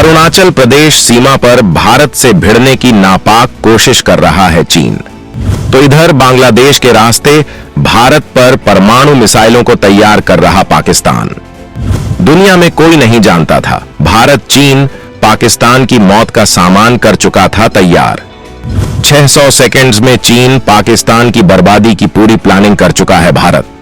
अरुणाचल प्रदेश सीमा पर भारत से भिड़ने की नापाक कोशिश कर रहा है चीन। तो इधर बांग्लादेश के रास्ते भारत पर परमाणु मिसाइलों को तैयार कर रहा पाकिस्तान। दुनिया में कोई नहीं जानता था, भारत चीन पाकिस्तान की मौत का सामान कर चुका था तैयार। 600 सेकंड्स में चीन पाकिस्तान की बर्बादी की पूरी प्लानिंग कर चुका है भारत।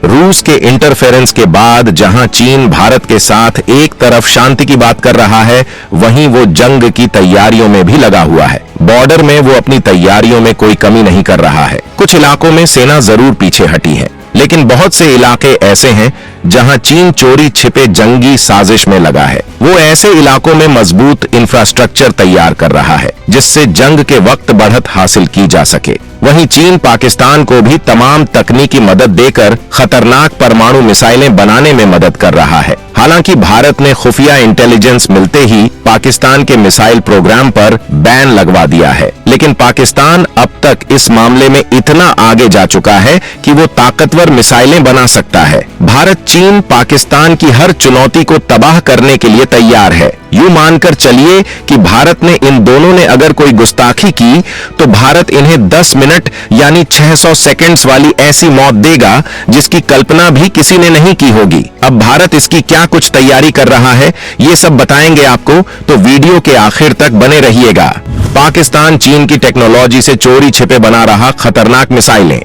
रूस के इंटरफेरेंस के बाद जहां चीन भारत के साथ एक तरफ शांति की बात कर रहा है, वहीं वो जंग की तैयारियों में भी लगा हुआ है। बॉर्डर में वो अपनी तैयारियों में कोई कमी नहीं कर रहा है। कुछ इलाकों में सेना जरूर पीछे हटी है, लेकिन बहुत से इलाके ऐसे हैं जहां चीन चोरी छिपे जंगी साजिश में लगा है। वो ऐसे इलाकों में मजबूत इंफ्रास्ट्रक्चर तैयार कर रहा है जिससे जंग के वक्त बढ़त हासिल की जा सके। वहीं चीन पाकिस्तान को भी तमाम तकनीकी मदद देकर खतरनाक परमाणु मिसाइलें बनाने में मदद कर रहा है। हालांकि भारत ने खुफिया इंटेलिजेंस मिलते ही पाकिस्तान के मिसाइल प्रोग्राम पर बैन लगवा दिया है, लेकिन पाकिस्तान अब तक इस मामले में इतना आगे जा चुका है कि वो ताकतवर मिसाइलें बना सकता है। भारत चीन पाकिस्तान की हर चुनौती को तबाह करने के लिए तैयार है। यूं मानकर चलिए कि भारत ने इन दोनों ने अगर कोई गुस्ताखी की तो भारत इन्हें 10 मिनट यानी 600 सेकंड्स वाली ऐसी मौत देगा जिसकी कल्पना भी किसी ने नहीं की होगी। अब भारत इसकी क्या कुछ तैयारी कर रहा है, ये सब बताएंगे आपको, तो वीडियो के आखिर तक बने रहिएगा। पाकिस्तान चीन की टेक्नोलॉजी से चोरी छिपे बना रहा खतरनाक मिसाइलें।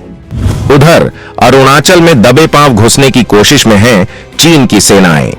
उधर अरुणाचल में दबे पांव घुसने की कोशिश में है चीन की सेनाएं।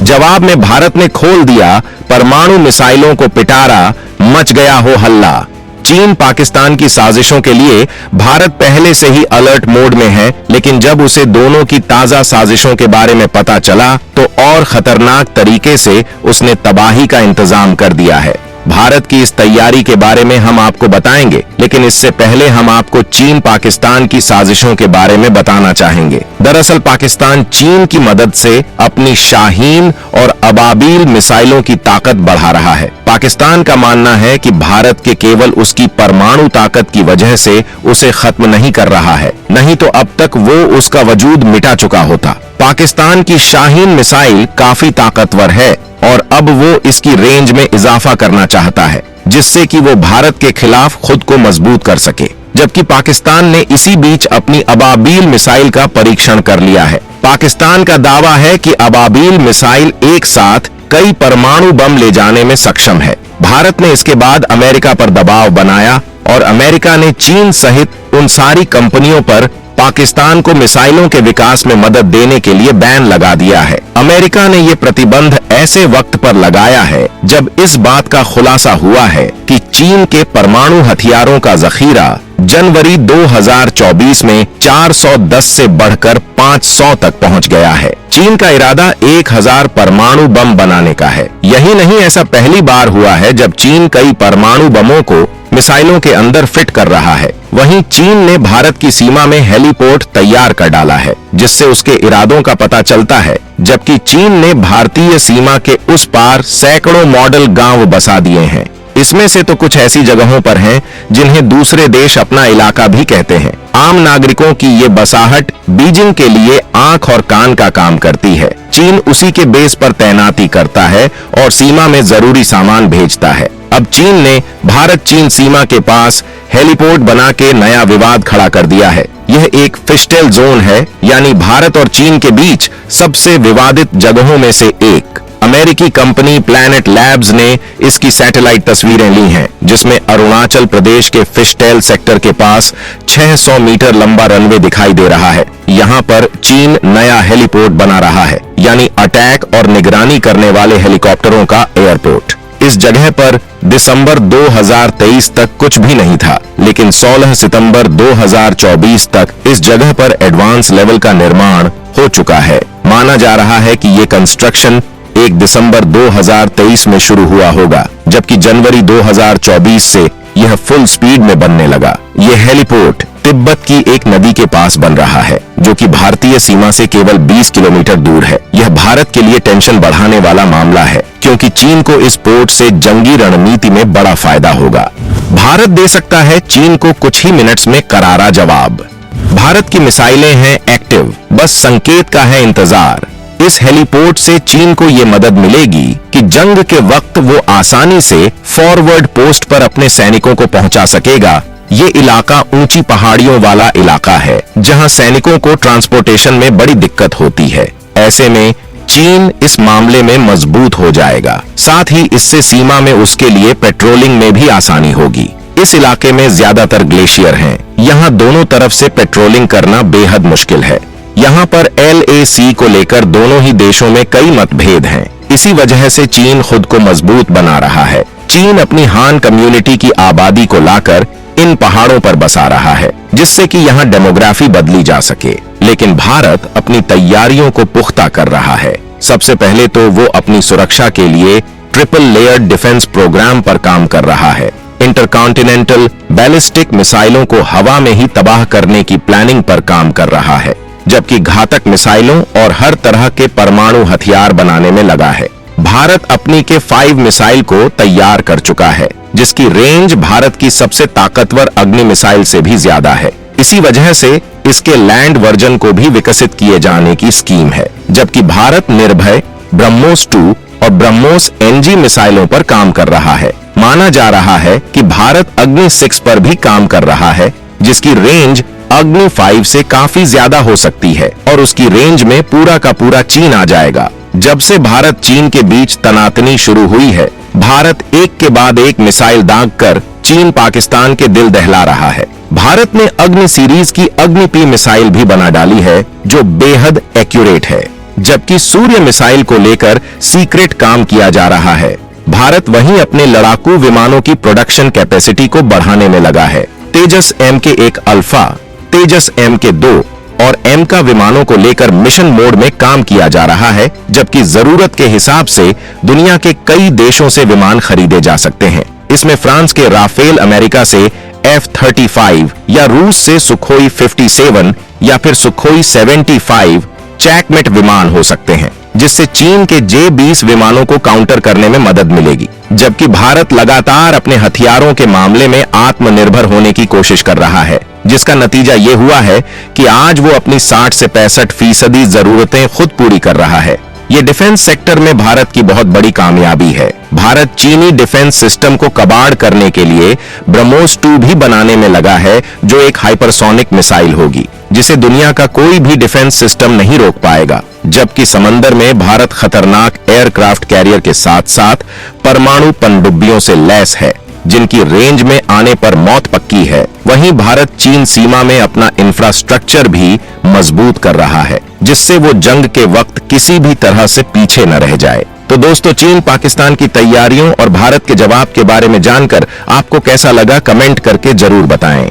जवाब में भारत ने खोल दिया परमाणु मिसाइलों को पिटारा, मच गया हो हल्ला। चीन पाकिस्तान की साजिशों के लिए भारत पहले से ही अलर्ट मोड में है, लेकिन जब उसे दोनों की ताजा साजिशों के बारे में पता चला तो और खतरनाक तरीके से उसने तबाही का इंतजाम कर दिया है। भारत की इस तैयारी के बारे में हम आपको बताएंगे, लेकिन इससे पहले हम आपको चीन पाकिस्तान की साजिशों के बारे में बताना चाहेंगे। दरअसल पाकिस्तान चीन की मदद से अपनी शाहीन और अबाबील मिसाइलों की ताकत बढ़ा रहा है। पाकिस्तान का मानना है कि भारत के केवल उसकी परमाणु ताकत की वजह से उसे खत्म नहीं कर रहा है, नहीं तो अब तक वो उसका वजूद मिटा चुका होता। पाकिस्तान की शाहीन मिसाइल काफी ताकतवर है और अब वो इसकी रेंज में इजाफा करना चाहता है, जिससे कि वो भारत के खिलाफ खुद को मजबूत कर सके। जबकि पाकिस्तान ने इसी बीच अपनी अबाबील मिसाइल का परीक्षण कर लिया है। पाकिस्तान का दावा है कि अबाबील मिसाइल एक साथ कई परमाणु बम ले जाने में सक्षम है। भारत ने इसके बाद अमेरिका पर दबाव बनाया और अमेरिका ने चीन सहित उन सारी कंपनियों पर पाकिस्तान को मिसाइलों के विकास में मदद देने के लिए बैन लगा दिया है। अमेरिका ने ये प्रतिबंध ऐसे वक्त पर लगाया है जब इस बात का खुलासा हुआ है कि चीन के परमाणु हथियारों का जखीरा जनवरी 2024 में 410 से बढ़कर 500 तक पहुंच गया है। चीन का इरादा 1000 परमाणु बम बनाने का है। यही नहीं, ऐसा पहली बार हुआ है जब चीन कई परमाणु बमों को मिसाइलों के अंदर फिट कर रहा है। वहीं चीन ने भारत की सीमा में हेलीपोर्ट तैयार कर डाला है, जिससे उसके इरादों का पता चलता है। जबकि चीन ने भारतीय सीमा के उस पार सैकड़ों मॉडल गांव बसा दिए हैं। इसमें से तो कुछ ऐसी जगहों पर हैं जिन्हें दूसरे देश अपना इलाका भी कहते हैं। आम नागरिकों की ये बसाहट बीजिंग के लिए आंख और कान का काम करती है। चीन उसी के बेस पर तैनाती करता है और सीमा में जरूरी सामान भेजता है। अब चीन ने भारत चीन सीमा के पास हेलीपोर्ट बना के नया विवाद खड़ा कर दिया है। यह एक फिशटेल जोन है, यानी भारत और चीन के बीच सबसे विवादित जगहों में से एक। अमेरिकी कंपनी प्लैनेट लैब्स ने इसकी सैटेलाइट तस्वीरें ली हैं, जिसमें अरुणाचल प्रदेश के फिशटेल सेक्टर के पास 600 मीटर लंबा रनवे दिखाई दे रहा है। यहाँ पर चीन नया हेलीपोर्ट बना रहा है, यानी अटैक और निगरानी करने वाले हेलीकॉप्टरों का एयरपोर्ट। इस जगह पर दिसंबर 2023 तक कुछ भी नहीं था, लेकिन 16 सितंबर 2024 तक इस जगह पर एडवांस लेवल का निर्माण हो चुका है। माना जा रहा है कि ये कंस्ट्रक्शन 1 दिसंबर 2023 में शुरू हुआ होगा, जबकि जनवरी 2024 से यह फुल स्पीड में बनने लगा। यह हेलीपोर्ट तिब्बत की एक नदी के पास बन रहा है, जो कि भारतीय सीमा से केवल 20 किलोमीटर दूर है। यह भारत के लिए टेंशन बढ़ाने वाला मामला है, क्योंकि चीन को इस पोर्ट से जंगी रणनीति में बड़ा फायदा होगा। भारत दे सकता है चीन को कुछ ही मिनट्स में करारा जवाब। भारत की मिसाइलें हैं एक्टिव, बस संकेत का है इंतजार। इस हेलीपोर्ट से चीन को ये मदद मिलेगी कि जंग के वक्त वो आसानी से फॉरवर्ड पोस्ट पर अपने सैनिकों को पहुंचा सकेगा। ये इलाका ऊंची पहाड़ियों वाला इलाका है जहां सैनिकों को ट्रांसपोर्टेशन में बड़ी दिक्कत होती है। ऐसे में चीन इस मामले में मजबूत हो जाएगा। साथ ही इससे सीमा में उसके लिए पेट्रोलिंग में भी आसानी होगी। इस इलाके में ज्यादातर ग्लेशियर हैं। यहाँ दोनों तरफ से पेट्रोलिंग करना बेहद मुश्किल है। यहाँ पर LAC को लेकर दोनों ही देशों में कई मतभेद हैं। इसी वजह से चीन खुद को मजबूत बना रहा है। चीन अपनी हान कम्युनिटी की आबादी को लाकर इन पहाड़ों पर बसा रहा है, जिससे कि यहाँ डेमोग्राफी बदली जा सके। लेकिन भारत अपनी तैयारियों को पुख्ता कर रहा है। सबसे पहले तो वो अपनी सुरक्षा के लिए ट्रिपल लेयर्ड डिफेंस प्रोग्राम पर काम कर रहा है। इंटरकॉन्टिनेंटल बैलिस्टिक मिसाइलों को हवा में ही तबाह करने की प्लानिंग पर काम कर रहा है, जबकि घातक मिसाइलों और हर तरह के परमाणु हथियार बनाने में लगा है। भारत अपनी के 5 मिसाइल को तैयार कर चुका है, जिसकी रेंज भारत की सबसे ताकतवर अग्नि मिसाइल से भी ज्यादा है। इसी वजह से इसके लैंड वर्जन को भी विकसित किए जाने की स्कीम है। जबकि भारत निर्भय, ब्रह्मोस 2 और ब्रह्मोस NG मिसाइलों पर काम कर रहा है। माना जा रहा है कि भारत अग्नि 6 पर भी काम कर रहा है, जिसकी रेंज अग्नि 5 से काफी ज्यादा हो सकती है और उसकी रेंज में पूरा का पूरा चीन आ जाएगा। जब से भारत चीन के बीच तनातनी शुरू हुई है, भारत एक के बाद एक मिसाइल दागकर चीन पाकिस्तान के दिल दहला रहा है। भारत ने अग्नि सीरीज की अग्नि P मिसाइल भी बना डाली है, जो बेहद एक्यूरेट है। जबकि सूर्य मिसाइल को लेकर सीक्रेट काम किया जा रहा है। भारत वहीं अपने लड़ाकू विमानों की प्रोडक्शन कैपेसिटी को बढ़ाने में लगा है। तेजस MK1 अल्फा, तेजस MK2 और MK विमानों को लेकर मिशन मोड में काम किया जा रहा है, जबकि जरूरत के हिसाब से दुनिया के कई देशों से विमान खरीदे जा सकते हैं। इसमें फ्रांस के राफेल, अमेरिका से F-35 या रूस से सुखोई 57 या फिर सुखोई 75 चैकमेट विमान हो सकते हैं, जिससे चीन के J-20 विमानों को काउंटर करने में मदद मिलेगी। जबकि भारत लगातार अपने हथियारों के मामले में आत्मनिर्भर होने की कोशिश कर रहा है, जिसका नतीजा ये हुआ है कि आज वो अपनी 60 से 65% जरूरतें खुद पूरी कर रहा है। ये डिफेंस सेक्टर में भारत की बहुत बड़ी कामयाबी है। भारत चीनी डिफेंस सिस्टम को कबाड़ करने के लिए ब्रह्मोस 2 भी बनाने में लगा है, जो एक हाइपरसोनिक मिसाइल होगी, जिसे दुनिया का कोई भी डिफेंस सिस्टम नहीं रोक पाएगा। जबकि समंदर में भारत खतरनाक एयरक्राफ्ट कैरियर के साथ साथ परमाणु पनडुब्बियों से लैस है, जिनकी रेंज में आने पर मौत पक्की है। वहीं भारत चीन सीमा में अपना इंफ्रास्ट्रक्चर भी मजबूत कर रहा है, जिससे वो जंग के वक्त किसी भी तरह से पीछे न रह जाए। तो दोस्तों, चीन पाकिस्तान की तैयारियों और भारत के जवाब के बारे में जानकर आपको कैसा लगा, कमेंट करके जरूर बताएं।